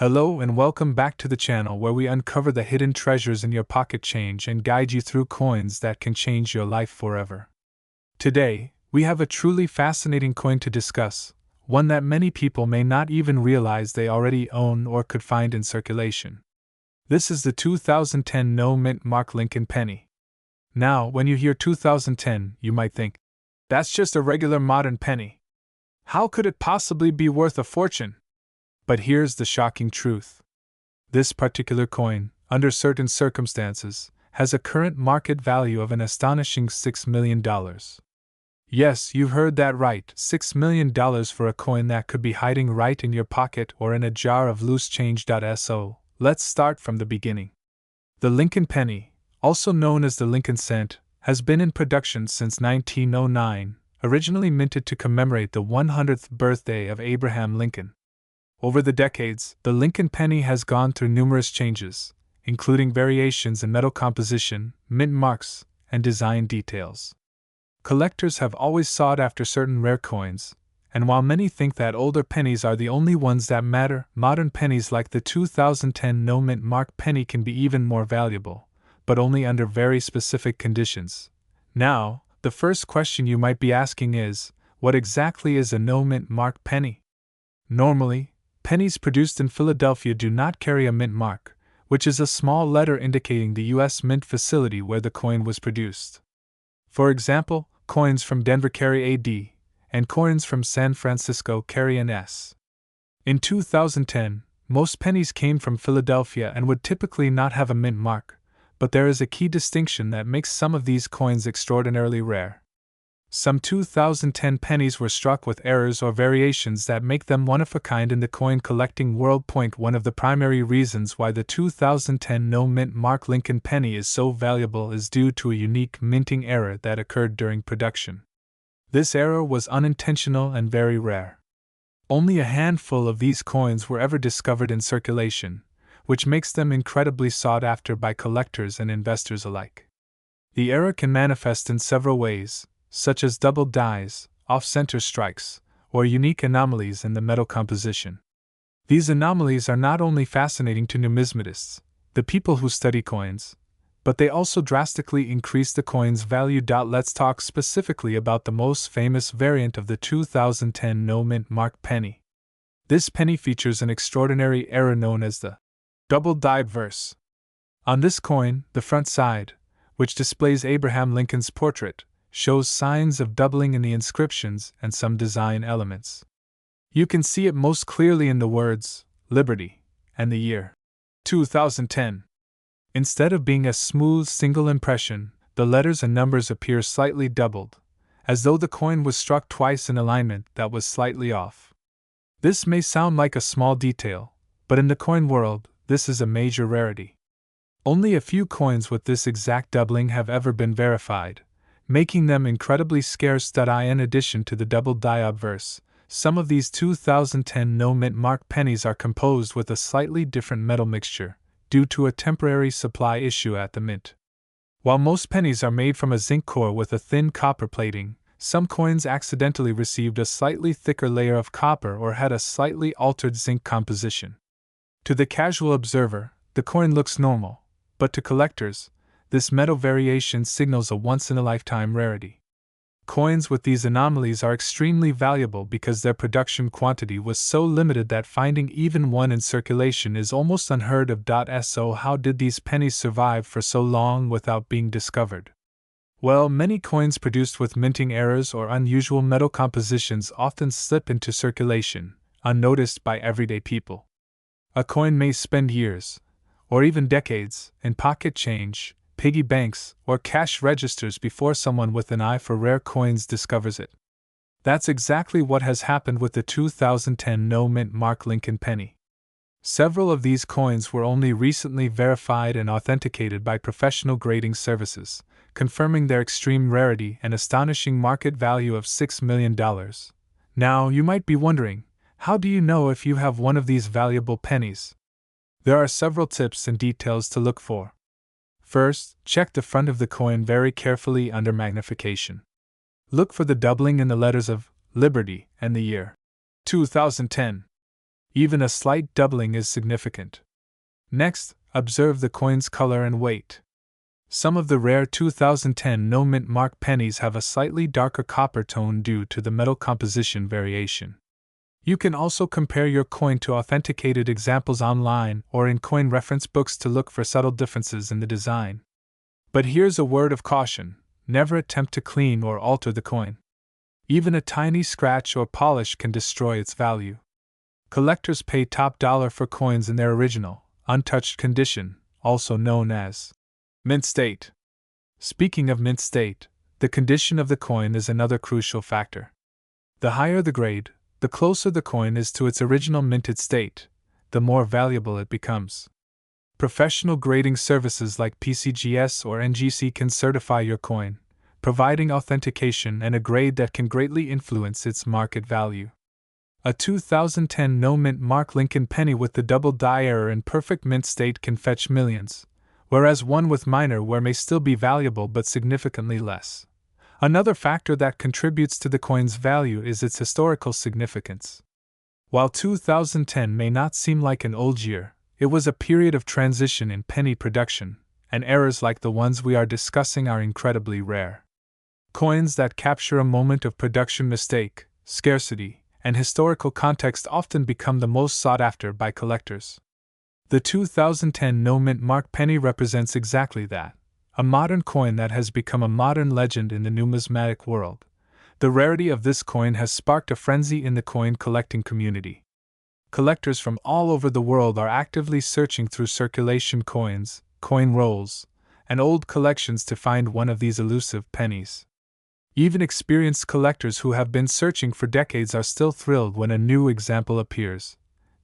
Hello and welcome back to the channel where we uncover the hidden treasures in your pocket change and guide you through coins that can change your life forever. Today, we have a truly fascinating coin to discuss, one that many people may not even realize they already own or could find in circulation. This is the 2010 no-mint mark Lincoln penny. Now, when you hear 2010, you might think, that's just a regular modern penny. How could it possibly be worth a fortune? But here's the shocking truth. This particular coin, under certain circumstances, has a current market value of an astonishing $6 million. Yes, you've heard that right, $6 million for a coin that could be hiding right in your pocket or in a jar of loose change. So, let's start from the beginning. The Lincoln penny, also known as the Lincoln cent, has been in production since 1909, originally minted to commemorate the 100th birthday of Abraham Lincoln. Over the decades, the Lincoln penny has gone through numerous changes, including variations in metal composition, mint marks, and design details. Collectors have always sought after certain rare coins, and while many think that older pennies are the only ones that matter, modern pennies like the 2010 no-mint mark penny can be even more valuable, but only under very specific conditions. Now, the first question you might be asking is, what exactly is a no-mint mark penny? Normally, pennies produced in Philadelphia do not carry a mint mark, which is a small letter indicating the U.S. Mint facility where the coin was produced. For example, coins from Denver carry a D, and coins from San Francisco carry an S. In 2010, most pennies came from Philadelphia and would typically not have a mint mark, but there is a key distinction that makes some of these coins extraordinarily rare. Some 2010 pennies were struck with errors or variations that make them one of a kind in the coin collecting world. One of the primary reasons why the 2010 no-mint mark Lincoln penny is so valuable is due to a unique minting error that occurred during production. This error was unintentional and very rare. Only a handful of these coins were ever discovered in circulation, which makes them incredibly sought after by collectors and investors alike. The error can manifest in several ways, such as double dies, off-center strikes, or unique anomalies in the metal composition. These anomalies are not only fascinating to numismatists, the people who study coins, but they also drastically increase the coin's value. Let's talk specifically about the most famous variant of the 2010 no-mint mark penny. This penny features an extraordinary error known as the double-dyed verse. On this coin, the front side, which displays Abraham Lincoln's portrait, shows signs of doubling in the inscriptions and some design elements. You can see it most clearly in the words, Liberty, and the year 2010. Instead of being a smooth single impression, the letters and numbers appear slightly doubled, as though the coin was struck twice in alignment that was slightly off. This may sound like a small detail, but in the coin world, this is a major rarity. Only a few coins with this exact doubling have ever been verified, making them incredibly scarce. In addition to the double die obverse, some of these 2010 no-mint mark pennies are composed with a slightly different metal mixture, due to a temporary supply issue at the mint. While most pennies are made from a zinc core with a thin copper plating, some coins accidentally received a slightly thicker layer of copper or had a slightly altered zinc composition. To the casual observer, the coin looks normal, but to collectors, this metal variation signals a once-in-a-lifetime rarity. Coins with these anomalies are extremely valuable because their production quantity was so limited that finding even one in circulation is almost unheard of. So how did these pennies survive for so long without being discovered? Well, many coins produced with minting errors or unusual metal compositions often slip into circulation, unnoticed by everyday people. A coin may spend years, or even decades, in pocket change, piggy banks, or cash registers before someone with an eye for rare coins discovers it. That's exactly what has happened with the 2010 no-mint mark Lincoln penny. Several of these coins were only recently verified and authenticated by professional grading services, confirming their extreme rarity and astonishing market value of $6 million. Now, you might be wondering, how do you know if you have one of these valuable pennies? There are several tips and details to look for. First, check the front of the coin very carefully under magnification. Look for the doubling in the letters of Liberty and the year 2010. Even a slight doubling is significant. Next, observe the coin's color and weight. Some of the rare 2010 no-mint mark pennies have a slightly darker copper tone due to the metal composition variation. You can also compare your coin to authenticated examples online or in coin reference books to look for subtle differences in the design. But here's a word of caution: never attempt to clean or alter the coin. Even a tiny scratch or polish can destroy its value. Collectors pay top dollar for coins in their original, untouched condition, also known as mint state. Speaking of mint state, the condition of the coin is another crucial factor. The higher the grade, the closer the coin is to its original minted state, the more valuable it becomes. Professional grading services like PCGS or NGC can certify your coin, providing authentication and a grade that can greatly influence its market value. A 2010 no-mint mark Lincoln penny with the double die error in perfect mint state can fetch millions, whereas one with minor wear may still be valuable but significantly less. Another factor that contributes to the coin's value is its historical significance. While 2010 may not seem like an old year, it was a period of transition in penny production, and errors like the ones we are discussing are incredibly rare. Coins that capture a moment of production mistake, scarcity, and historical context often become the most sought after by collectors. The 2010 no-mint mark penny represents exactly that. A modern coin that has become a modern legend in the numismatic world. The rarity of this coin has sparked a frenzy in the coin collecting community. Collectors from all over the world are actively searching through circulation coins, coin rolls, and old collections to find one of these elusive pennies. Even experienced collectors who have been searching for decades are still thrilled when a new example appears,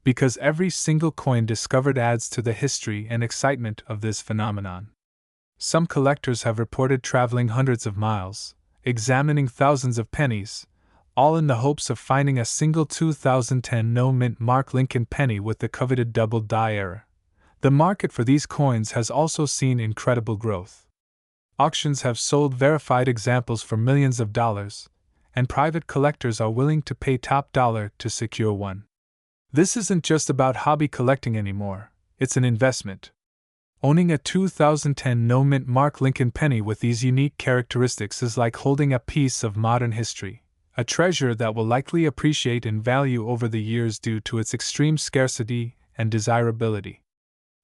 because every single coin discovered adds to the history and excitement of this phenomenon. Some collectors have reported traveling hundreds of miles, examining thousands of pennies, all in the hopes of finding a single 2010 no-mint mark Lincoln penny with the coveted double die error. The market for these coins has also seen incredible growth. Auctions have sold verified examples for millions of dollars, and private collectors are willing to pay top dollar to secure one. This isn't just about hobby collecting anymore, it's an investment. Owning a 2010 no-mint mark Lincoln penny with these unique characteristics is like holding a piece of modern history, a treasure that will likely appreciate in value over the years due to its extreme scarcity and desirability.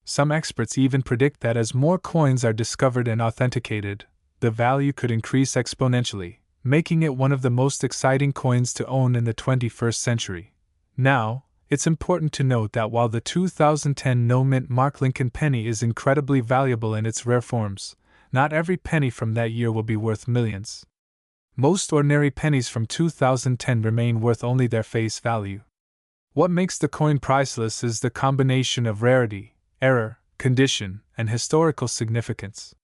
Some experts even predict that as more coins are discovered and authenticated, the value could increase exponentially, making it one of the most exciting coins to own in the 21st century. Now, it's important to note that while the 2010 no-mint mark Lincoln penny is incredibly valuable in its rare forms, not every penny from that year will be worth millions. Most ordinary pennies from 2010 remain worth only their face value. What makes the coin priceless is the combination of rarity, error, condition, and historical significance.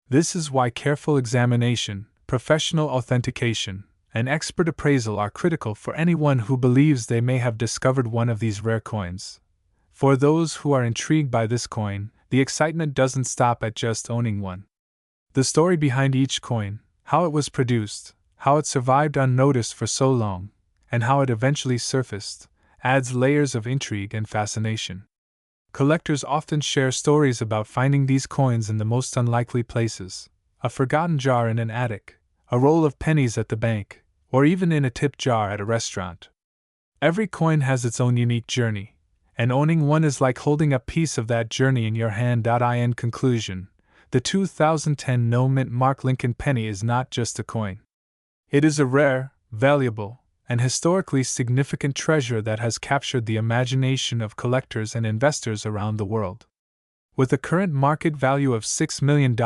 This is why careful examination, professional authentication, and expert appraisal are critical for anyone who believes they may have discovered one of these rare coins. For those who are intrigued by this coin, the excitement doesn't stop at just owning one. The story behind each coin, how it was produced, how it survived unnoticed for so long, and how it eventually surfaced, adds layers of intrigue and fascination. Collectors often share stories about finding these coins in the most unlikely places: a forgotten jar in an attic, a roll of pennies at the bank, or even in a tip jar at a restaurant. Every coin has its own unique journey, and owning one is like holding a piece of that journey in your hand. In conclusion, the 2010 no-mint mark Lincoln penny is not just a coin. It is a rare, valuable, and historically significant treasure that has captured the imagination of collectors and investors around the world. With a current market value of $6 million,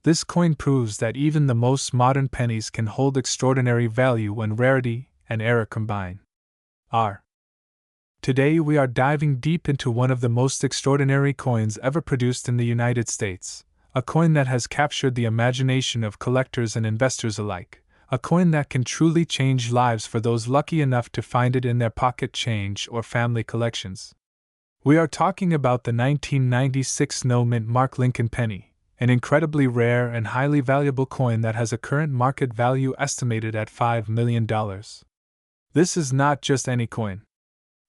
this coin proves that even the most modern pennies can hold extraordinary value when rarity and error combine. Today we are diving deep into one of the most extraordinary coins ever produced in the United States, a coin that has captured the imagination of collectors and investors alike, a coin that can truly change lives for those lucky enough to find it in their pocket change or family collections. We are talking about the 1996 no-mint mark Lincoln penny, an incredibly rare and highly valuable coin that has a current market value estimated at $5 million. This is not just any coin.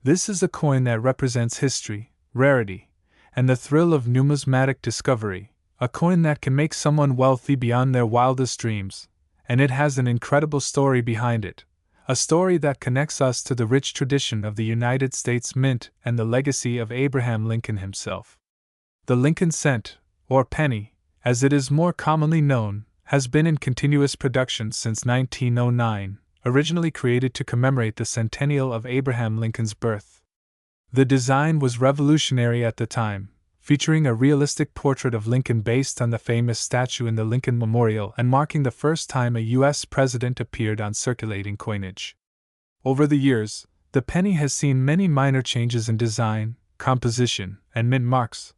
This is a coin that represents history, rarity, and the thrill of numismatic discovery, a coin that can make someone wealthy beyond their wildest dreams, and it has an incredible story behind it, a story that connects us to the rich tradition of the United States Mint and the legacy of Abraham Lincoln himself. The Lincoln cent, or penny, as it is more commonly known, has been in continuous production since 1909, originally created to commemorate the centennial of Abraham Lincoln's birth. The design was revolutionary at the time, featuring a realistic portrait of Lincoln based on the famous statue in the Lincoln Memorial and marking the first time a U.S. president appeared on circulating coinage. Over the years, the penny has seen many minor changes in design, composition, and mint marks,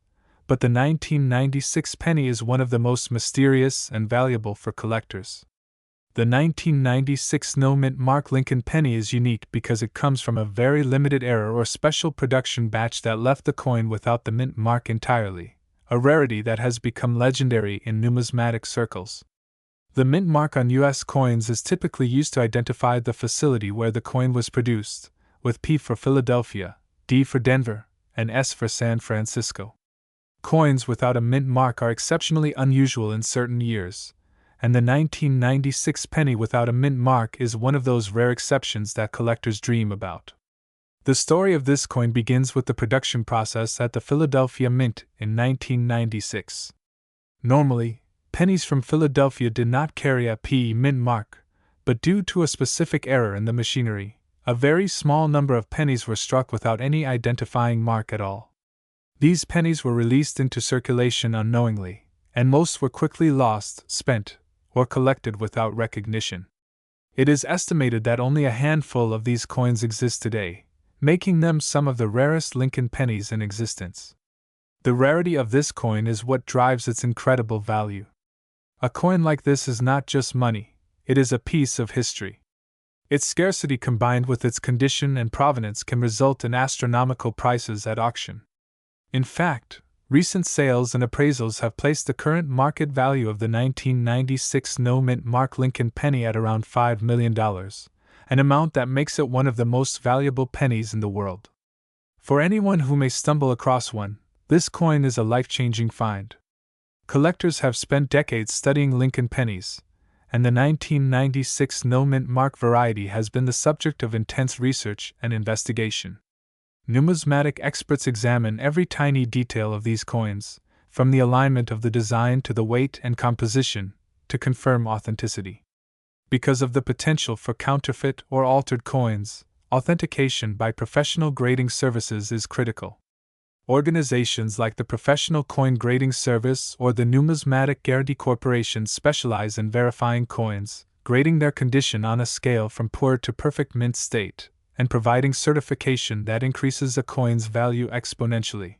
but the 1996 penny is one of the most mysterious and valuable for collectors. The 1996 no-mint mark Lincoln penny is unique because it comes from a very limited era or special production batch that left the coin without the mint mark entirely, a rarity that has become legendary in numismatic circles. The mint mark on U.S. coins is typically used to identify the facility where the coin was produced, with P for Philadelphia, D for Denver, and S for San Francisco. Coins without a mint mark are exceptionally unusual in certain years, and the 1996 penny without a mint mark is one of those rare exceptions that collectors dream about. The story of this coin begins with the production process at the Philadelphia Mint in 1996. Normally, pennies from Philadelphia did not carry a P mint mark, but due to a specific error in the machinery, a very small number of pennies were struck without any identifying mark at all. These pennies were released into circulation unknowingly, and most were quickly lost, spent, or collected without recognition. It is estimated that only a handful of these coins exist today, making them some of the rarest Lincoln pennies in existence. The rarity of this coin is what drives its incredible value. A coin like this is not just money, it is a piece of history. Its scarcity combined with its condition and provenance can result in astronomical prices at auction. In fact, recent sales and appraisals have placed the current market value of the 1996 no-mint mark Lincoln penny at around $5 million, an amount that makes it one of the most valuable pennies in the world. For anyone who may stumble across one, this coin is a life-changing find. Collectors have spent decades studying Lincoln pennies, and the 1996 no-mint mark variety has been the subject of intense research and investigation. Numismatic experts examine every tiny detail of these coins, from the alignment of the design to the weight and composition, to confirm authenticity. Because of the potential for counterfeit or altered coins, authentication by professional grading services is critical. Organizations like the Professional Coin Grading Service or the Numismatic Guarantee Corporation specialize in verifying coins, grading their condition on a scale from poor to perfect mint state, and providing certification that increases a coin's value exponentially.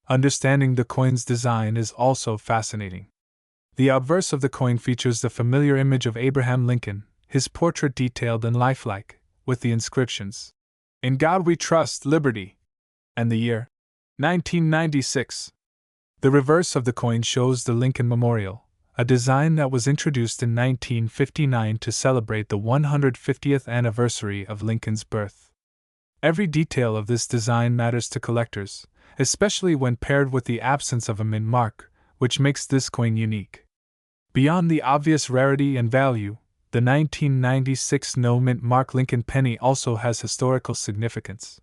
Understanding the coin's design is also fascinating. The obverse of the coin features the familiar image of Abraham Lincoln, his portrait detailed and lifelike, with the inscriptions, "In God We Trust, Liberty," and the year 1996. The reverse of the coin shows the Lincoln Memorial, a design that was introduced in 1959 to celebrate the 150th anniversary of Lincoln's birth. Every detail of this design matters to collectors, especially when paired with the absence of a mint mark, which makes this coin unique. Beyond the obvious rarity and value, the 1996 no-mint mark Lincoln penny also has historical significance.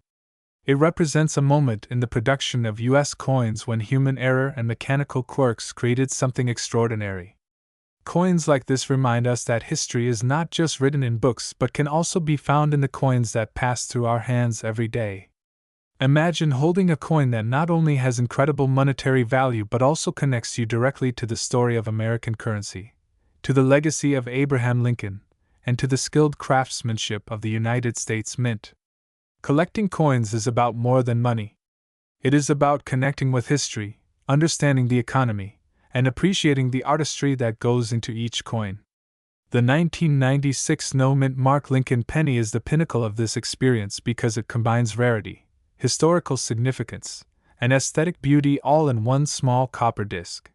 It represents a moment in the production of U.S. coins when human error and mechanical quirks created something extraordinary. Coins like this remind us that history is not just written in books but can also be found in the coins that pass through our hands every day. Imagine holding a coin that not only has incredible monetary value but also connects you directly to the story of American currency, to the legacy of Abraham Lincoln, and to the skilled craftsmanship of the United States Mint. Collecting coins is about more than money. It is about connecting with history, understanding the economy, and appreciating the artistry that goes into each coin. The 1996 no-mint mark Lincoln penny is the pinnacle of this experience because it combines rarity, historical significance, and aesthetic beauty all in one small copper disc.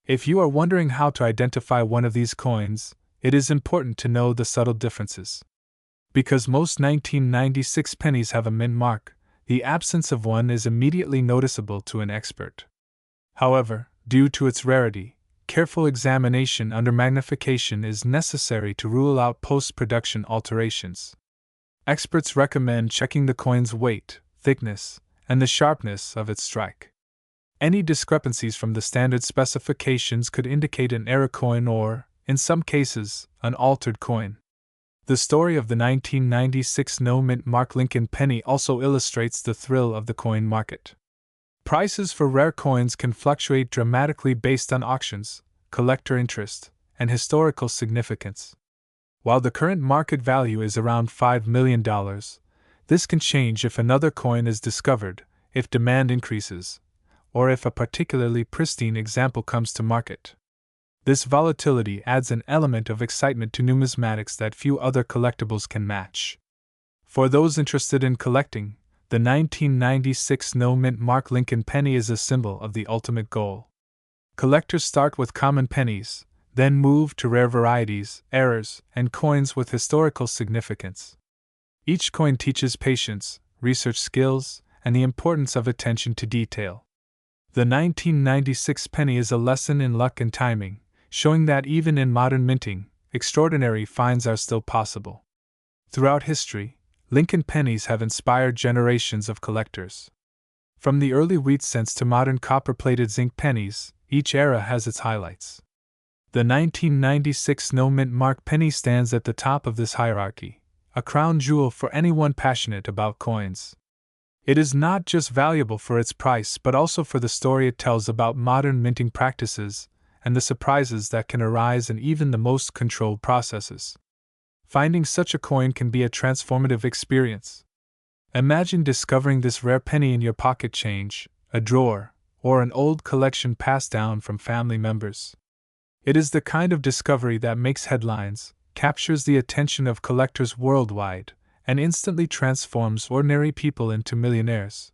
If you are wondering how to identify one of these coins, it is important to know the subtle differences. Because most 1996 pennies have a mint mark, the absence of one is immediately noticeable to an expert. However, due to its rarity, careful examination under magnification is necessary to rule out post-production alterations. Experts recommend checking the coin's weight, thickness, and the sharpness of its strike. Any discrepancies from the standard specifications could indicate an error coin or, in some cases, an altered coin. The story of the 1996 no-mint mark Lincoln penny also illustrates the thrill of the coin market. Prices for rare coins can fluctuate dramatically based on auctions, collector interest, and historical significance. While the current market value is around $5 million, this can change if another coin is discovered, if demand increases, or if a particularly pristine example comes to market. This volatility adds an element of excitement to numismatics that few other collectibles can match. For those interested in collecting, the 1996 no-mint mark Lincoln penny is a symbol of the ultimate goal. Collectors start with common pennies, then move to rare varieties, errors, and coins with historical significance. Each coin teaches patience, research skills, and the importance of attention to detail. The 1996 penny is a lesson in luck and timing, showing that even in modern minting, extraordinary finds are still possible. Throughout history, Lincoln pennies have inspired generations of collectors. From the early wheat cents to modern copper-plated zinc pennies, each era has its highlights. The 1996 no-mint mark penny stands at the top of this hierarchy, a crown jewel for anyone passionate about coins. It is not just valuable for its price but also for the story it tells about modern minting practices and the surprises that can arise in even the most controlled processes. Finding such a coin can be a transformative experience. Imagine discovering this rare penny in your pocket change, a drawer, or an old collection passed down from family members. It is the kind of discovery that makes headlines, captures the attention of collectors worldwide, and instantly transforms ordinary people into millionaires.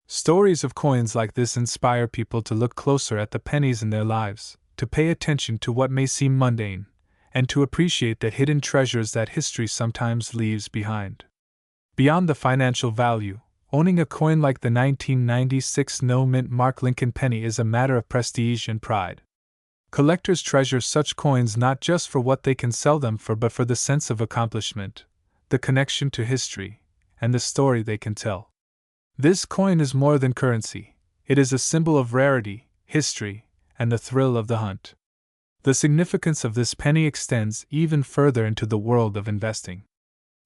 Stories of coins like this inspire people to look closer at the pennies in their lives, to pay attention to what may seem mundane, and to appreciate the hidden treasures that history sometimes leaves behind. Beyond the financial value, owning a coin like the 1996 no-mint mark Lincoln penny is a matter of prestige and pride. Collectors treasure such coins not just for what they can sell them for but for the sense of accomplishment, the connection to history, and the story they can tell. This coin is more than currency. It is a symbol of rarity, history, and the thrill of the hunt. The significance of this penny extends even further into the world of investing.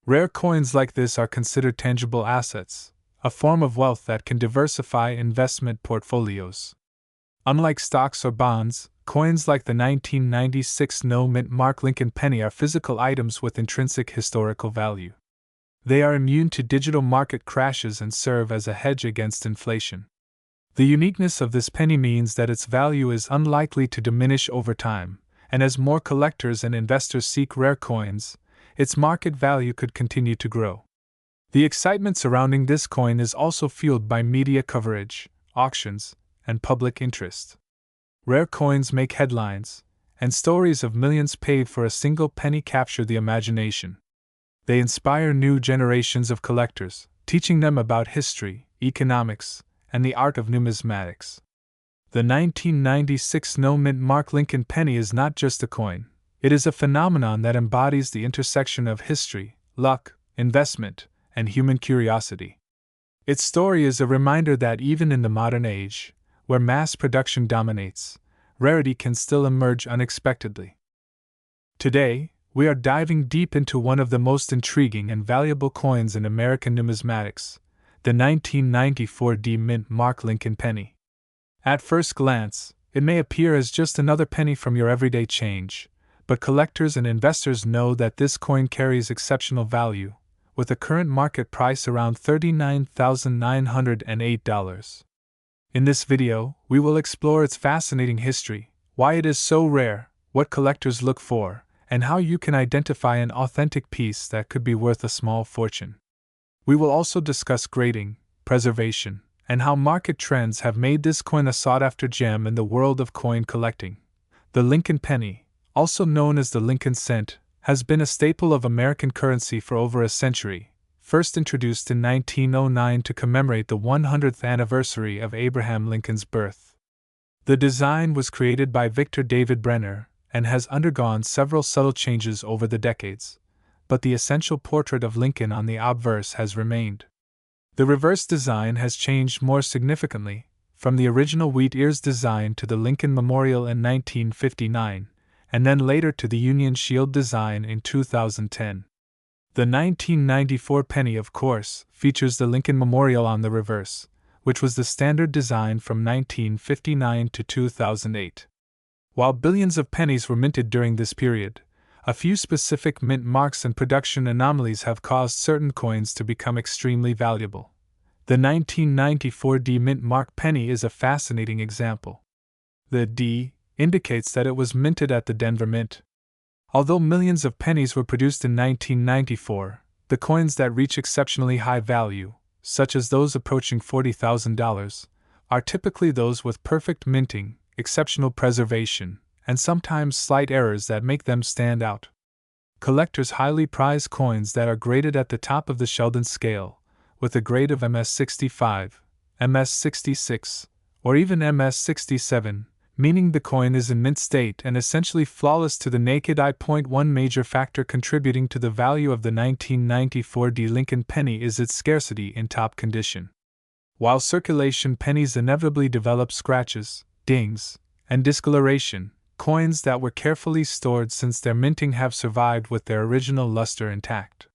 Rare coins like this are considered tangible assets, a form of wealth that can diversify investment portfolios. Unlike stocks or bonds, coins like the 1996 no-mint mark Lincoln penny are physical items with intrinsic historical value. They are immune to digital market crashes and serve as a hedge against inflation. The uniqueness of this penny means that its value is unlikely to diminish over time, and as more collectors and investors seek rare coins, its market value could continue to grow. The excitement surrounding this coin is also fueled by media coverage, auctions, and public interest. Rare coins make headlines, and stories of millions paid for a single penny capture the imagination. They inspire new generations of collectors, teaching them about history, economics, and the art of numismatics. The 1996 no-mint mark Lincoln penny is not just a coin, it is a phenomenon that embodies the intersection of history, luck, investment, and human curiosity. Its story is a reminder that even in the modern age, where mass production dominates, rarity can still emerge unexpectedly. Today, we are diving deep into one of the most intriguing and valuable coins in American numismatics, the 1994 mint mark Lincoln penny. At first glance, it may appear as just another penny from your everyday change, but collectors and investors know that this coin carries exceptional value, with a current market price around $39,908. In this video, we will explore its fascinating history, why it is so rare, what collectors look for, and how you can identify an authentic piece that could be worth a small fortune. We will also discuss grading, preservation, and how market trends have made this coin a sought-after gem in the world of coin collecting. The Lincoln penny, also known as the Lincoln cent, has been a staple of American currency for over a century, first introduced in 1909 to commemorate the 100th anniversary of Abraham Lincoln's birth. The design was created by Victor David Brenner and has undergone several subtle changes over the decades, but the essential portrait of Lincoln on the obverse has remained. The reverse design has changed more significantly, from the original wheat ears design to the Lincoln Memorial in 1959, and then later to the Union Shield design in 2010. The 1994 penny, of course, features the Lincoln Memorial on the reverse, which was the standard design from 1959 to 2008. While billions of pennies were minted during this period, a few specific mint marks and production anomalies have caused certain coins to become extremely valuable. The 1994 D mint mark penny is a fascinating example. The D indicates that it was minted at the Denver Mint. Although millions of pennies were produced in 1994, the coins that reach exceptionally high value, such as those approaching $40,000, are typically those with perfect minting, exceptional preservation, and sometimes slight errors that make them stand out. Collectors highly prize coins that are graded at the top of the Sheldon scale, with a grade of MS65, MS66, or even MS67, meaning the coin is in mint state and essentially flawless to the naked eye. One major factor contributing to the value of the 1994 D Lincoln penny is its scarcity in top condition. While circulation pennies inevitably develop scratches, dings, and discoloration, coins that were carefully stored since their minting have survived with their original luster intact.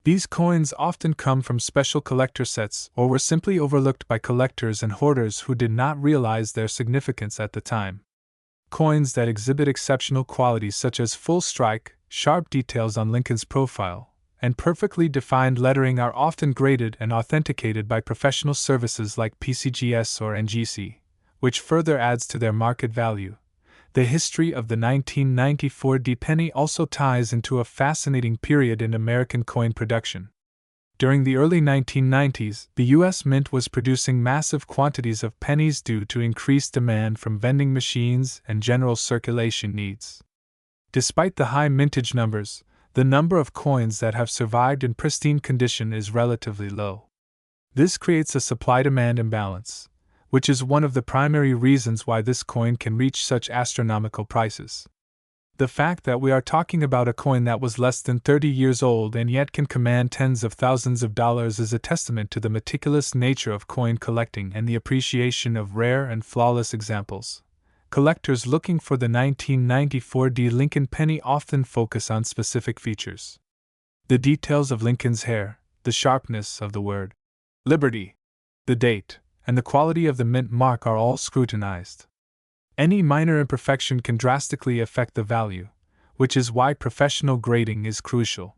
These coins often come from special collector sets or were simply overlooked by collectors and hoarders who did not realize their significance at the time. Coins that exhibit exceptional qualities such as full strike, sharp details on Lincoln's profile, and perfectly defined lettering are often graded and authenticated by professional services like PCGS or NGC, which further adds to their market value. The history of the 1994 D penny also ties into a fascinating period in American coin production. During the early 1990s, the U.S. Mint was producing massive quantities of pennies due to increased demand from vending machines and general circulation needs. Despite the high mintage numbers, the number of coins that have survived in pristine condition is relatively low. This creates a supply-demand imbalance, which is one of the primary reasons why this coin can reach such astronomical prices. The fact that we are talking about a coin that was less than 30 years old and yet can command tens of thousands of dollars is a testament to the meticulous nature of coin collecting and the appreciation of rare and flawless examples. Collectors looking for the 1994 D Lincoln penny often focus on specific features. The details of Lincoln's hair, the sharpness of the word Liberty, the date, and the quality of the mint mark are all scrutinized. Any minor imperfection can drastically affect the value, which is why professional grading is crucial.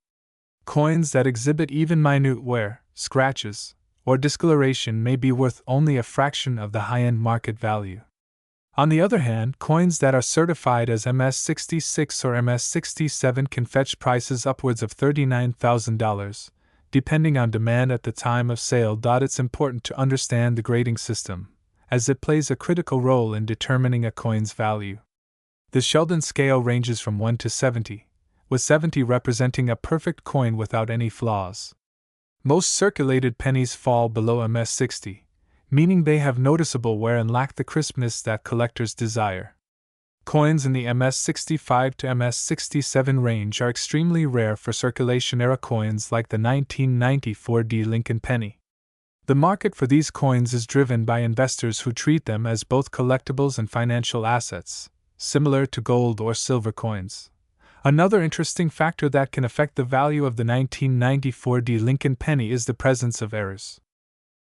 Coins that exhibit even minute wear, scratches, or discoloration may be worth only a fraction of the high-end market value. On the other hand, coins that are certified as MS66 or MS67 can fetch prices upwards of $39,000, depending on demand at the time of sale. It's important to understand the grading system, as it plays a critical role in determining a coin's value. The Sheldon scale ranges from 1 to 70, with 70 representing a perfect coin without any flaws. Most circulated pennies fall below MS60, meaning they have noticeable wear and lack the crispness that collectors desire. Coins in the MS65 to MS67 range are extremely rare for circulation-era coins like the 1994 D Lincoln penny. The market for these coins is driven by investors who treat them as both collectibles and financial assets, similar to gold or silver coins. Another interesting factor that can affect the value of the 1994 D Lincoln penny is the presence of errors.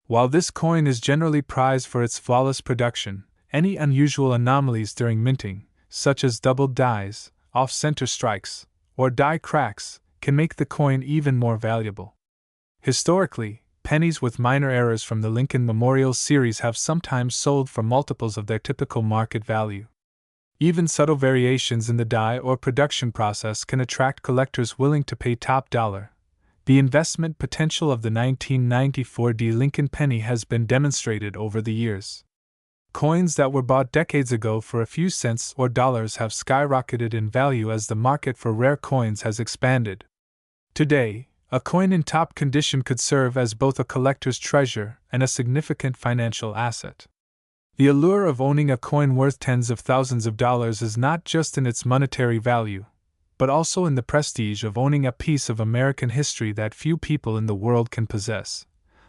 While this coin is generally prized for its flawless production, any unusual anomalies during minting, such as doubled dies, off-center strikes, or die cracks, can make the coin even more valuable. Historically, pennies with minor errors from the Lincoln Memorial series have sometimes sold for multiples of their typical market value. Even subtle variations in the die or production process can attract collectors willing to pay top dollar. The investment potential of the 1994 D Lincoln penny has been demonstrated over the years. Coins that were bought decades ago for a few cents or dollars have skyrocketed in value as the market for rare coins has expanded. Today, a coin in top condition could serve as both a collector's treasure and a significant financial asset. The allure of owning a coin worth tens of thousands of dollars is not just in its monetary value, but also in the prestige of owning a piece of American history that few people in the world can possess.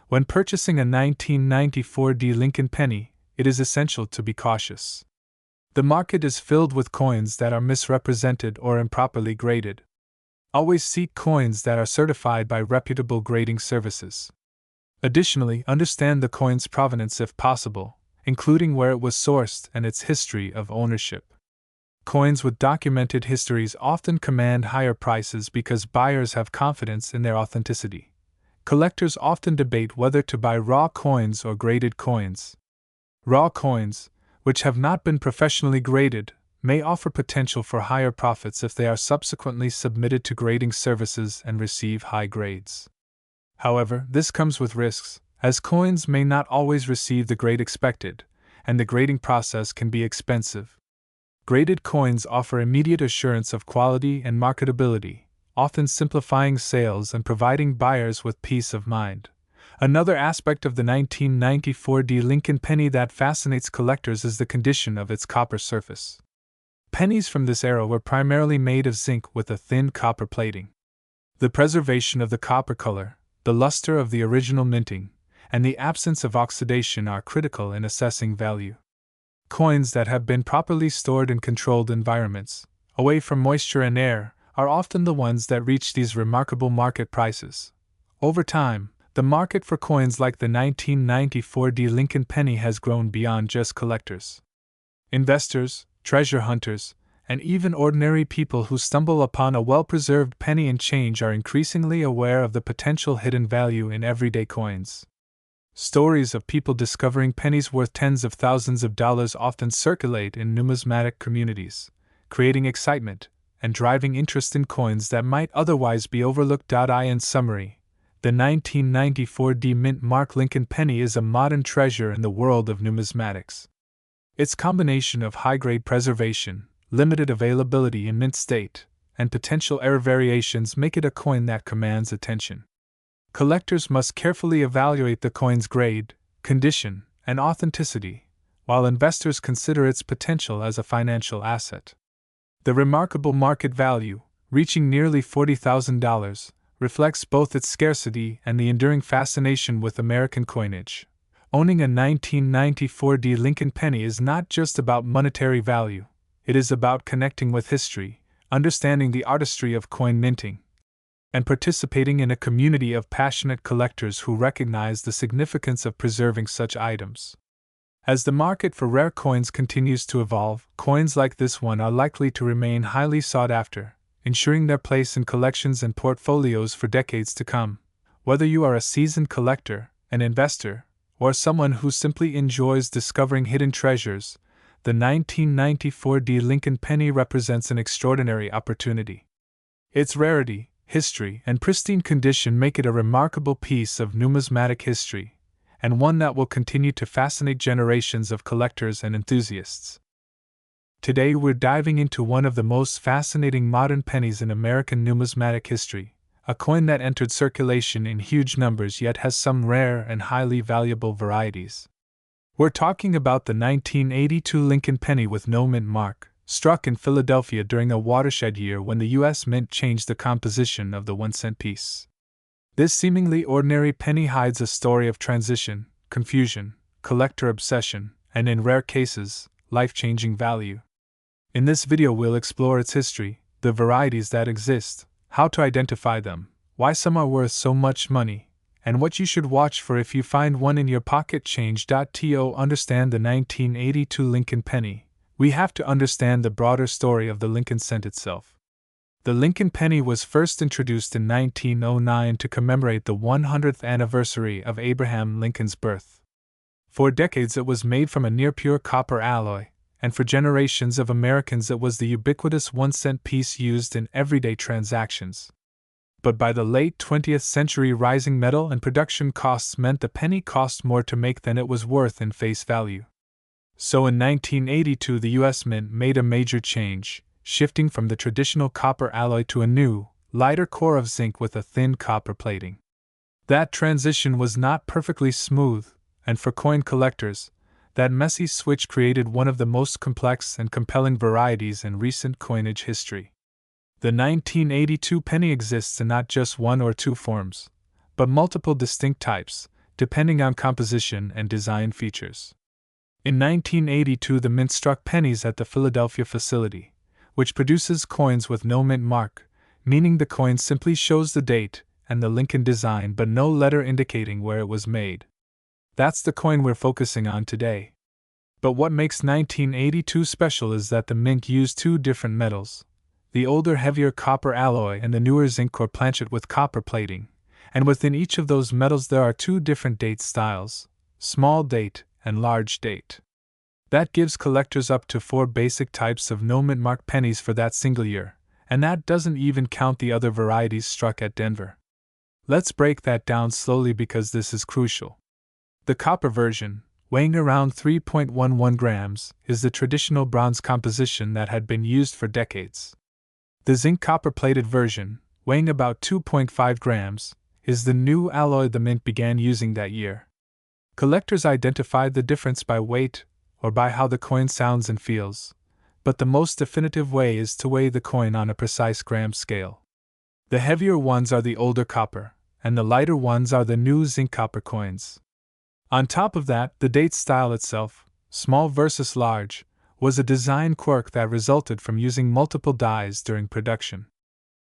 When purchasing a 1994 Lincoln penny, it is essential to be cautious. The market is filled with coins that are misrepresented or improperly graded. Always seek coins that are certified by reputable grading services. Additionally, understand the coin's provenance if possible, including where it was sourced and its history of ownership. Coins with documented histories often command higher prices because buyers have confidence in their authenticity. Collectors often debate whether to buy raw coins or graded coins. Raw coins, which have not been professionally graded, may offer potential for higher profits if they are subsequently submitted to grading services and receive high grades. However, this comes with risks, as coins may not always receive the grade expected, and the grading process can be expensive. Graded coins offer immediate assurance of quality and marketability, often simplifying sales and providing buyers with peace of mind. Another aspect of the 1994 Lincoln penny that fascinates collectors is the condition of its copper surface. Pennies from this era were primarily made of zinc with a thin copper plating. The preservation of the copper color, the luster of the original minting, and the absence of oxidation are critical in assessing value. Coins that have been properly stored in controlled environments, away from moisture and air, are often the ones that reach these remarkable market prices. Over time, the market for coins like the 1994 Lincoln penny has grown beyond just collectors. Investors, treasure hunters, and even ordinary people who stumble upon a well-preserved penny and change are increasingly aware of the potential hidden value in everyday coins. Stories of people discovering pennies worth tens of thousands of dollars often circulate in numismatic communities, creating excitement and driving interest in coins that might otherwise be overlooked. In summary, the 1994 Mint Mark Lincoln penny is a modern treasure in the world of numismatics. Its combination of high-grade preservation, limited availability in mint state, and potential error variations make it a coin that commands attention. Collectors must carefully evaluate the coin's grade, condition, and authenticity, while investors consider its potential as a financial asset. The remarkable market value, reaching nearly $40,000, reflects both its scarcity and the enduring fascination with American coinage. Owning a 1994 Lincoln penny is not just about monetary value, it is about connecting with history, understanding the artistry of coin minting, and participating in a community of passionate collectors who recognize the significance of preserving such items. As the market for rare coins continues to evolve, coins like this one are likely to remain highly sought after, ensuring their place in collections and portfolios for decades to come. Whether you are a seasoned collector, an investor, or someone who simply enjoys discovering hidden treasures, the 1994 Lincoln penny represents an extraordinary opportunity. Its rarity, history, and pristine condition make it a remarkable piece of numismatic history, and one that will continue to fascinate generations of collectors and enthusiasts. Today we're diving into one of the most fascinating modern pennies in American numismatic history, a coin that entered circulation in huge numbers yet has some rare and highly valuable varieties. We're talking about the 1982 Lincoln penny with no mint mark, struck in Philadelphia during a watershed year when the U.S. Mint changed the composition of the 1-cent piece. This seemingly ordinary penny hides a story of transition, confusion, collector obsession, and in rare cases, life-changing value. In this video we'll explore its history, the varieties that exist, how to identify them, why some are worth so much money, and what you should watch for if you find one in your pocket. To understand the 1982 Lincoln penny, we have to understand the broader story of the Lincoln cent itself. The Lincoln penny was first introduced in 1909 to commemorate the 100th anniversary of Abraham Lincoln's birth. For decades it was made from a near-pure copper alloy, and for generations of Americans it was the ubiquitous 1-cent piece used in everyday transactions. But by the late 20th century, rising metal and production costs meant the penny cost more to make than it was worth in face value. So in 1982, the US Mint made a major change, shifting from the traditional copper alloy to a new, lighter core of zinc with a thin copper plating. That transition was not perfectly smooth, and for coin collectors, that messy switch created one of the most complex and compelling varieties in recent coinage history. The 1982 penny exists in not just one or two forms, but multiple distinct types, depending on composition and design features. In 1982, the mint struck pennies at the Philadelphia facility, which produces coins with no mint mark, meaning the coin simply shows the date and the Lincoln design but no letter indicating where it was made. That's the coin we're focusing on today. But what makes 1982 special is that the mint used two different metals, the older heavier copper alloy and the newer zinc core planchet with copper plating, and within each of those metals there are two different date styles, small date and large date. That gives collectors up to 4 basic types of no mint mark pennies for that single year, and that doesn't even count the other varieties struck at Denver. Let's break that down slowly because this is crucial. The copper version, weighing around 3.11 grams, is the traditional bronze composition that had been used for decades. The zinc copper plated version, weighing about 2.5 grams, is the new alloy the mint began using that year. Collectors identified the difference by weight or by how the coin sounds and feels, but the most definitive way is to weigh the coin on a precise gram scale. The heavier ones are the older copper, and the lighter ones are the new zinc copper coins. On top of that, the date style itself, small versus large, was a design quirk that resulted from using multiple dies during production.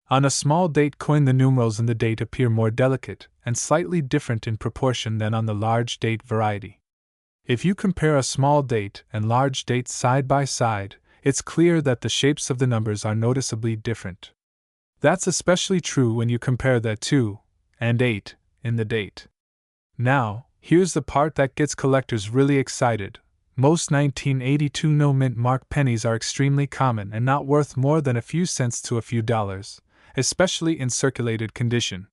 On a small date coin, the numerals in the date appear more delicate and slightly different in proportion than on the large date variety. If you compare a small date and large date side by side, it's clear that the shapes of the numbers are noticeably different. That's especially true when you compare the 2 and 8 in the date. Now, here's the part that gets collectors really excited. Most 1982 no mint mark pennies are extremely common and not worth more than a few cents to a few dollars, especially in circulated condition.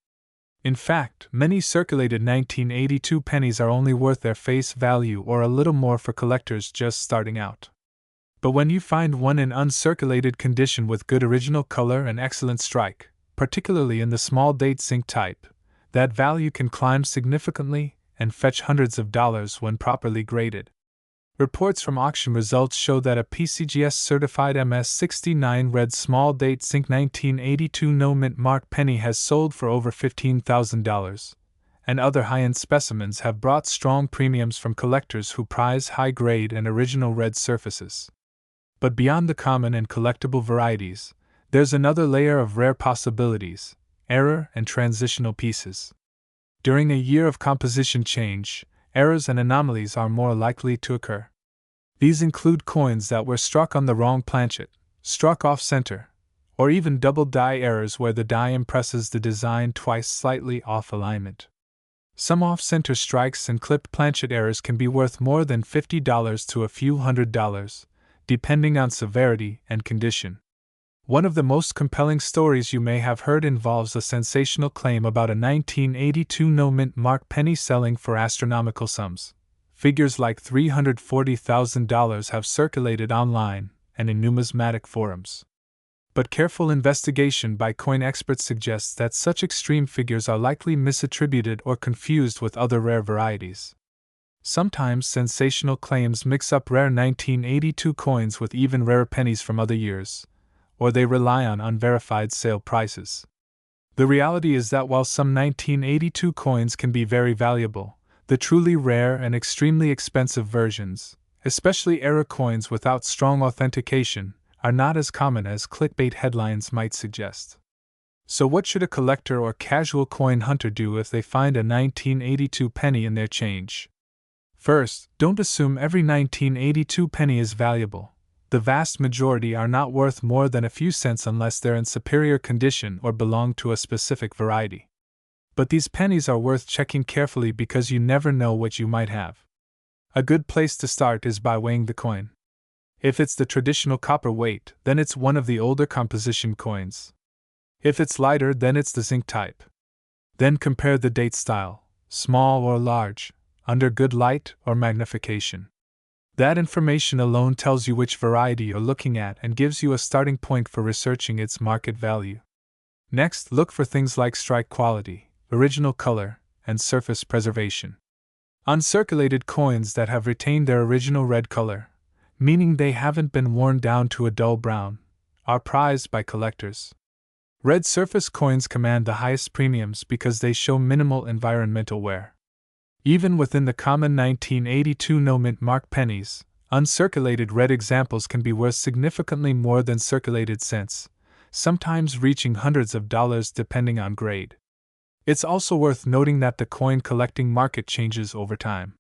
In fact, many circulated 1982 pennies are only worth their face value or a little more for collectors just starting out. But when you find one in uncirculated condition with good original color and excellent strike, particularly in the small date zinc type, that value can climb significantly and fetch hundreds of dollars when properly graded. Reports from auction results show that a PCGS certified MS69 red small date zinc 1982 no mint mark penny has sold for over $15,000, and other high-end specimens have brought strong premiums from collectors who prize high-grade and original red surfaces. But beyond the common and collectible varieties, there's another layer of rare possibilities, error and transitional pieces. During a year of composition change, errors and anomalies are more likely to occur. These include coins that were struck on the wrong planchet, struck off-center, or even double die errors where the die impresses the design twice slightly off alignment. Some off-center strikes and clipped planchet errors can be worth more than $50 to a few $100s, depending on severity and condition. One of the most compelling stories you may have heard involves a sensational claim about a 1982 no mint mark penny selling for astronomical sums. Figures like $340,000 have circulated online and in numismatic forums. But careful investigation by coin experts suggests that such extreme figures are likely misattributed or confused with other rare varieties. Sometimes sensational claims mix up rare 1982 coins with even rarer pennies from other years, or they rely on unverified sale prices. The reality is that while some 1982 coins can be very valuable, the truly rare and extremely expensive versions, especially error coins without strong authentication, are not as common as clickbait headlines might suggest. So what should a collector or casual coin hunter do if they find a 1982 penny in their change? First, don't assume every 1982 penny is valuable. The vast majority are not worth more than a few cents unless they're in superior condition or belong to a specific variety. But these pennies are worth checking carefully because you never know what you might have. A good place to start is by weighing the coin. If it's the traditional copper weight, then it's one of the older composition coins. If it's lighter, then it's the zinc type. Then compare the date style, small or large, under good light or magnification. That information alone tells you which variety you're looking at and gives you a starting point for researching its market value. Next, look for things like strike quality, original color, and surface preservation. Uncirculated coins that have retained their original red color, meaning they haven't been worn down to a dull brown, are prized by collectors. Red surface coins command the highest premiums because they show minimal environmental wear. Even within the common 1982 no-mint mark pennies, uncirculated red examples can be worth significantly more than circulated cents, sometimes reaching hundreds of dollars depending on grade. It's also worth noting that the coin collecting market changes over time.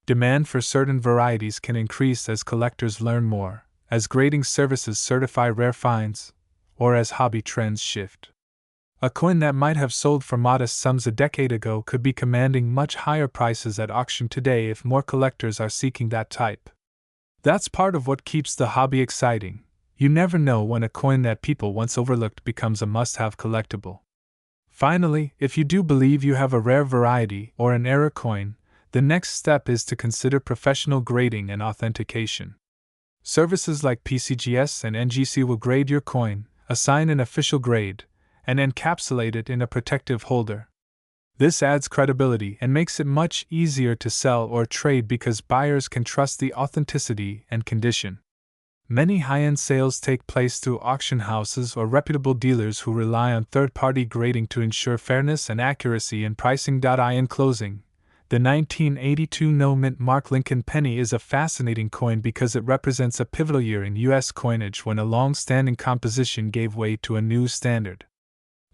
Demand for certain varieties can increase as collectors learn more, as grading services certify rare finds, or as hobby trends shift. A coin that might have sold for modest sums a decade ago could be commanding much higher prices at auction today if more collectors are seeking that type. That's part of what keeps the hobby exciting. You never know when a coin that people once overlooked becomes a must-have collectible. Finally, if you do believe you have a rare variety or an error coin, the next step is to consider professional grading and authentication. Services like PCGS and NGC will grade your coin, assign an official grade, and encapsulate it in a protective holder. This adds credibility and makes it much easier to sell or trade because buyers can trust the authenticity and condition. Many high-end sales take place through auction houses or reputable dealers who rely on third-party grading to ensure fairness and accuracy in pricing. In closing, the 1982 no-mint mark Lincoln penny is a fascinating coin because it represents a pivotal year in U.S. coinage when a long-standing composition gave way to a new standard.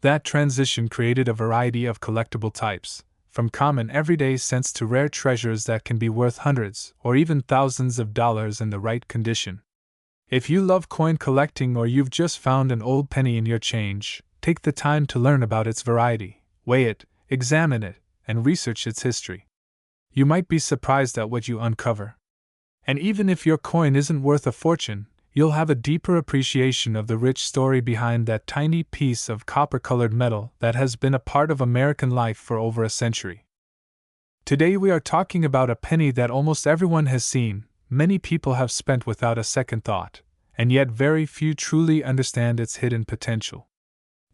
That transition created a variety of collectible types, from common everyday cents to rare treasures that can be worth hundreds or even thousands of dollars in the right condition. If you love coin collecting or you've just found an old penny in your change, take the time to learn about its variety, weigh it, examine it, and research its history. You might be surprised at what you uncover. And even if your coin isn't worth a fortune, you'll have a deeper appreciation of the rich story behind that tiny piece of copper-colored metal that has been a part of American life for over a century. Today we are talking about a penny that almost everyone has seen, many people have spent without a second thought, and yet very few truly understand its hidden potential.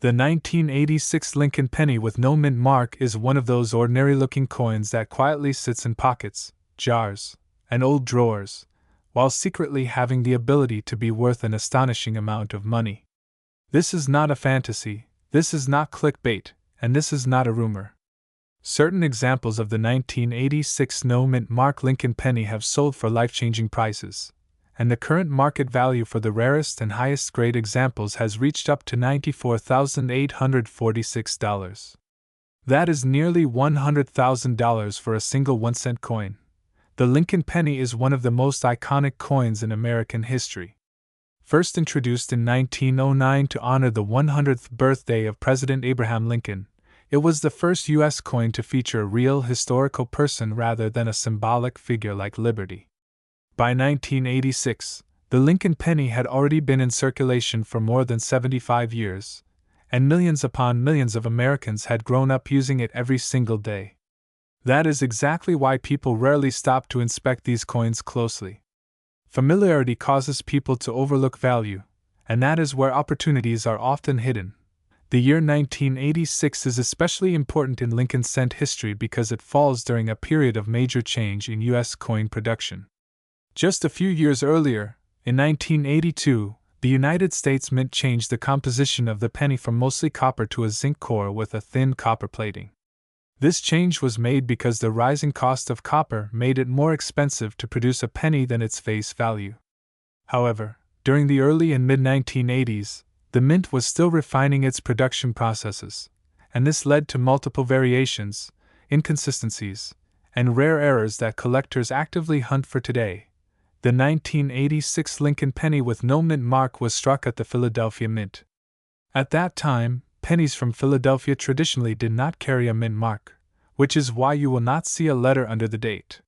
The 1986 Lincoln penny with no mint mark is one of those ordinary-looking coins that quietly sits in pockets, jars, and old drawers, while secretly having the ability to be worth an astonishing amount of money. This is not a fantasy, this is not clickbait, and this is not a rumor. Certain examples of the 1986 no-mint mark Lincoln penny have sold for life-changing prices, and the current market value for the rarest and highest grade examples has reached up to $94,846. That is nearly $100,000 for a single 1-cent coin. The Lincoln penny is one of the most iconic coins in American history. First introduced in 1909 to honor the 100th birthday of President Abraham Lincoln, it was the first U.S. coin to feature a real historical person rather than a symbolic figure like Liberty. By 1986, the Lincoln penny had already been in circulation for more than 75 years, and millions upon millions of Americans had grown up using it every single day. That is exactly why people rarely stop to inspect these coins closely. Familiarity causes people to overlook value, and that is where opportunities are often hidden. The year 1986 is especially important in Lincoln cent history because it falls during a period of major change in U.S. coin production. Just a few years earlier, in 1982, the United States Mint changed the composition of the penny from mostly copper to a zinc core with a thin copper plating. This change was made because the rising cost of copper made it more expensive to produce a penny than its face value. However, during the early and mid-1980s, the Mint was still refining its production processes, and this led to multiple variations, inconsistencies, and rare errors that collectors actively hunt for today. The 1986 Lincoln penny with no mint mark was struck at the Philadelphia Mint. At that time, pennies from Philadelphia traditionally did not carry a mint mark, which is why you will not see a letter under the date.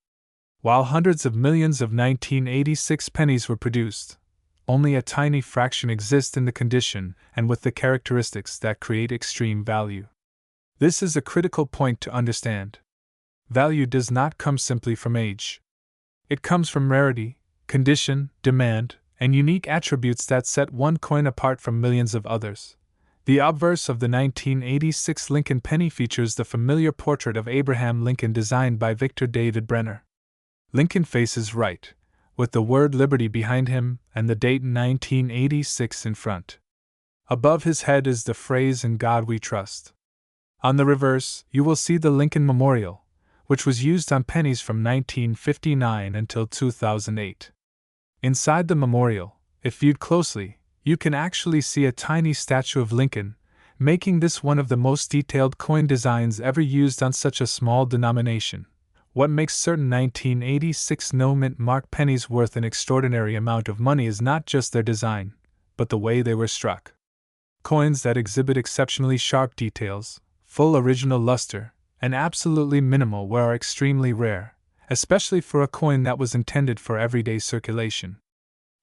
While hundreds of millions of 1986 pennies were produced, only a tiny fraction exist in the condition and with the characteristics that create extreme value. This is a critical point to understand. Value does not come simply from age. It comes from rarity, condition, demand, and unique attributes that set one coin apart from millions of others. The obverse of the 1986 Lincoln penny features the familiar portrait of Abraham Lincoln designed by Victor David Brenner. Lincoln faces right, with the word Liberty behind him and the date 1986 in front. Above his head is the phrase "In God We Trust." On the reverse, you will see the Lincoln Memorial, which was used on pennies from 1959 until 2008. Inside the memorial, if viewed closely, you can actually see a tiny statue of Lincoln, making this one of the most detailed coin designs ever used on such a small denomination. What makes certain 1986 no-mint mark pennies worth an extraordinary amount of money is not just their design, but the way they were struck. Coins that exhibit exceptionally sharp details, full original luster, and absolutely minimal wear are extremely rare, especially for a coin that was intended for everyday circulation.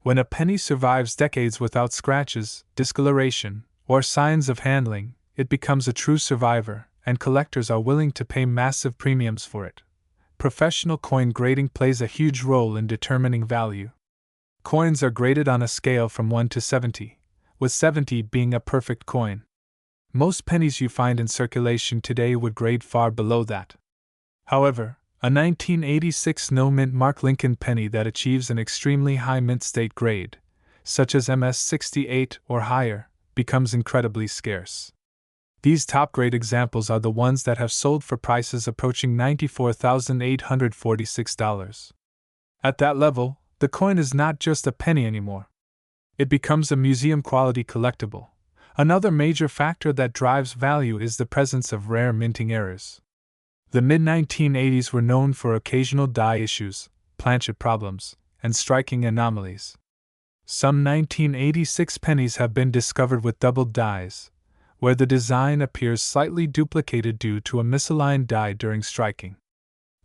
When a penny survives decades without scratches, discoloration, or signs of handling, it becomes a true survivor, and collectors are willing to pay massive premiums for it. Professional coin grading plays a huge role in determining value. Coins are graded on a scale from 1 to 70, with 70 being a perfect coin. Most pennies you find in circulation today would grade far below that. However, a 1986 no-mint mark Lincoln penny that achieves an extremely high mint state grade, such as MS-68 or higher, becomes incredibly scarce. These top-grade examples are the ones that have sold for prices approaching $94,846. At that level, the coin is not just a penny anymore. It becomes a museum-quality collectible. Another major factor that drives value is the presence of rare minting errors. The mid-1980s were known for occasional die issues, planchet problems, and striking anomalies. Some 1986 pennies have been discovered with doubled dies, where the design appears slightly duplicated due to a misaligned die during striking.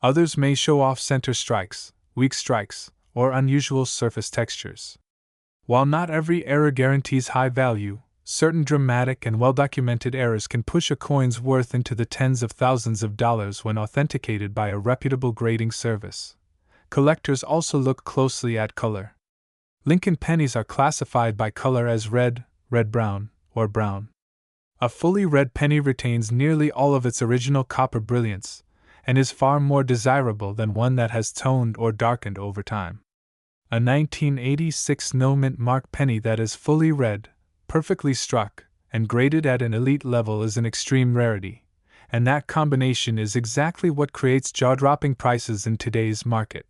Others may show off center strikes, weak strikes, or unusual surface textures. While not every error guarantees high value, certain dramatic and well-documented errors can push a coin's worth into the tens of thousands of dollars when authenticated by a reputable grading service. Collectors also look closely at color. Lincoln pennies are classified by color as red, red-brown, or brown. A fully red penny retains nearly all of its original copper brilliance, and is far more desirable than one that has toned or darkened over time. A 1986 no-mint mark penny that is fully red, perfectly struck, and graded at an elite level is an extreme rarity, and that combination is exactly what creates jaw-dropping prices in today's market.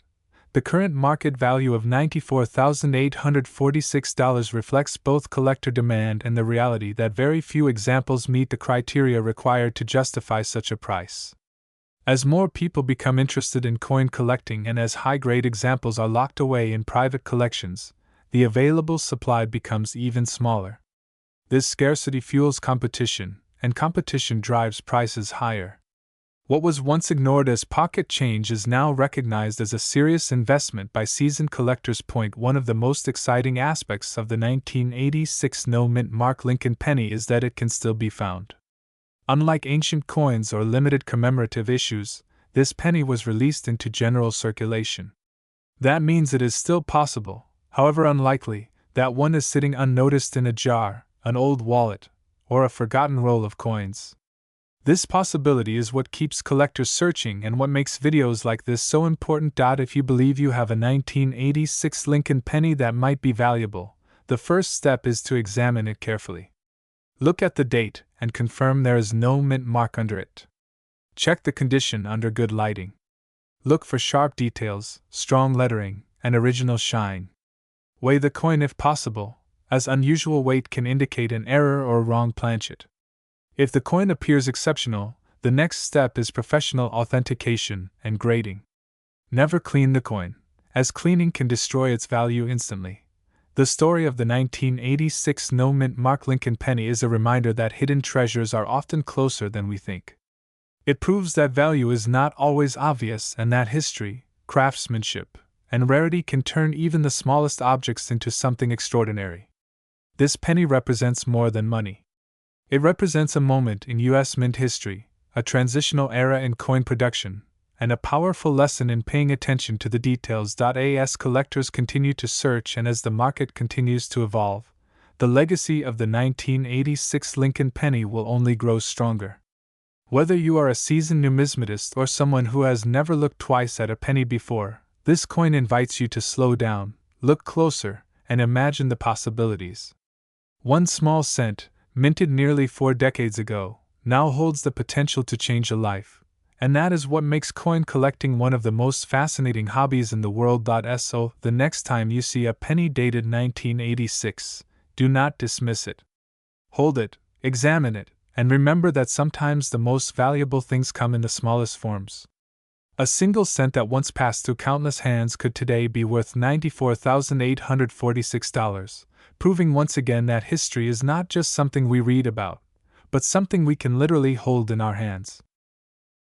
The current market value of $94,846 reflects both collector demand and the reality that very few examples meet the criteria required to justify such a price. As more people become interested in coin collecting and as high-grade examples are locked away in private collections, the available supply becomes even smaller. This scarcity fuels competition, and competition drives prices higher. What was once ignored as pocket change is now recognized as a serious investment by seasoned collectors. One of the most exciting aspects of the 1986 no-mint mark Lincoln penny is that it can still be found. Unlike ancient coins or limited commemorative issues, this penny was released into general circulation. That means it is still possible, however unlikely, that one is sitting unnoticed in a jar, an old wallet, or a forgotten roll of coins. This possibility is what keeps collectors searching and what makes videos like this so important. If you believe you have a 1986 Lincoln penny that might be valuable, the first step is to examine it carefully. Look at the date and confirm there is no mint mark under it. Check the condition under good lighting. Look for sharp details, strong lettering, and original shine. Weigh the coin if possible, as unusual weight can indicate an error or wrong planchet. If the coin appears exceptional, the next step is professional authentication and grading. Never clean the coin, as cleaning can destroy its value instantly. The story of the 1986 no-mint mark Lincoln penny is a reminder that hidden treasures are often closer than we think. It proves that value is not always obvious and that history, craftsmanship, and rarity can turn even the smallest objects into something extraordinary. This penny represents more than money. It represents a moment in U.S. mint history, a transitional era in coin production, and a powerful lesson in paying attention to the details. As collectors continue to search and as the market continues to evolve, the legacy of the 1986 Lincoln penny will only grow stronger. Whether you are a seasoned numismatist or someone who has never looked twice at a penny before, this coin invites you to slow down, look closer, and imagine the possibilities. One small cent, minted nearly 4 decades ago, now holds the potential to change a life, and that is what makes coin collecting one of the most fascinating hobbies in the world. So, the next time you see a penny dated 1986, do not dismiss it. Hold it, examine it, and remember that sometimes the most valuable things come in the smallest forms. A single cent that once passed through countless hands could today be worth $94,846, proving once again that history is not just something we read about, but something we can literally hold in our hands.